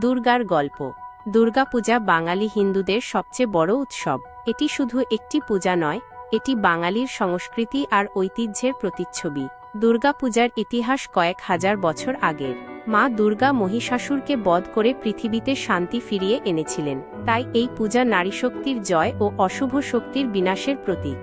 দুর্গার গল্প। দুর্গাপূজা বাঙালি হিন্দুদের সবচেয়ে বড় উৎসব। এটি শুধু একটি পূজা নয়, এটি বাঙালির সংস্কৃতি আর ঐতিহ্যের প্রতিচ্ছবি। দুর্গাপূজার ইতিহাস কয়েক হাজার বছর আগের। মা দুর্গা মহিষাসুরকে বধ করে পৃথিবীতে শান্তি ফিরিয়ে এনেছিলেন। তাই এই পূজা নারীশক্তির জয় ও অশুভ শক্তির বিনাশের প্রতীক।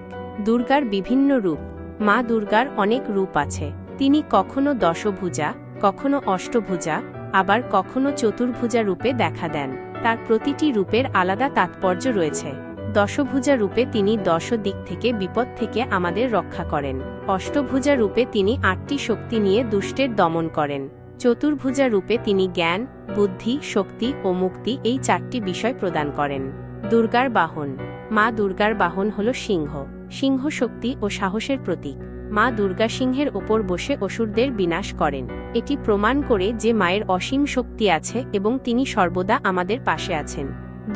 দুর্গার বিভিন্ন রূপ। মা দুর্গার অনেক রূপ আছে। তিনি কখনো দশভুজা, কখনো অষ্টভুজা, আবার কখনো চতুর্ভুজা রূপে দেখা দেন। তার প্রতিটি রূপের আলাদা তাৎপর্য রয়েছে। দশভুজা রূপে তিনি 10 দিক থেকে বিপদ থেকে আমাদের রক্ষা করেন। অষ্টভুজা রূপে তিনি 8টি শক্তি নিয়ে দুষ্টের দমন করেন। চতুর্ভুজা রূপে তিনি জ্ঞান, বুদ্ধি, শক্তি ও মুক্তি এই 4টি বিষয় প্রদান করেন। দুর্গার বাহন। মা দুর্গার বাহন হল সিংহ। সিংহ শক্তি ও সাহসের প্রতীক। মা দুর্গা সিংহের ওপর বসে অসুরদের বিনাশ করেন। এটি প্রমাণ করে যে মায়ের অসীম শক্তি আছে এবং তিনি সর্বদা আমাদের পাশে আছেন।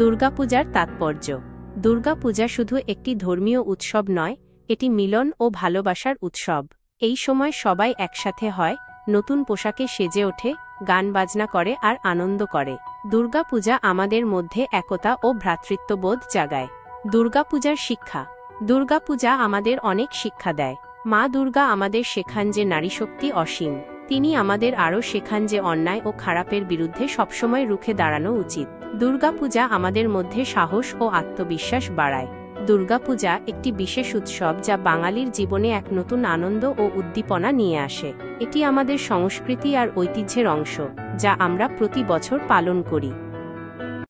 দুর্গাপূজার তাৎপর্য। দুর্গাপূজা শুধু একটি ধর্মীয় উৎসব নয়, এটি মিলন ও ভালোবাসার উৎসব। এই সময় সবাই একসাথে হয়, নতুন পোশাকে সেজে ওঠে, গান বাজনা করে আর আনন্দ করে। দুর্গাপূজা আমাদের মধ্যে একতা ও ভ্রাতৃত্ববোধ জাগায়। দুর্গাপূজার শিক্ষা। দুর্গাপূজা আমাদের অনেক শিক্ষা দেয়। মা দুর্গা আমাদের শেখান যে নারীশক্তি অসীম। তিনি আমাদের আরও শেখান যে অন্যায় ও খারাপের বিরুদ্ধে সবসময় রুখে দাঁড়ানো উচিত। দুর্গাপূজা আমাদের মধ্যে সাহস ও আত্মবিশ্বাস বাড়ায়। দুর্গাপূজা একটি বিশেষ উৎসব যা বাঙালির জীবনে এক নতুন আনন্দ ও উদ্দীপনা নিয়ে আসে। এটি আমাদের সংস্কৃতি আর ঐতিহ্যের অংশ, যা আমরা প্রতি বছর পালন করি।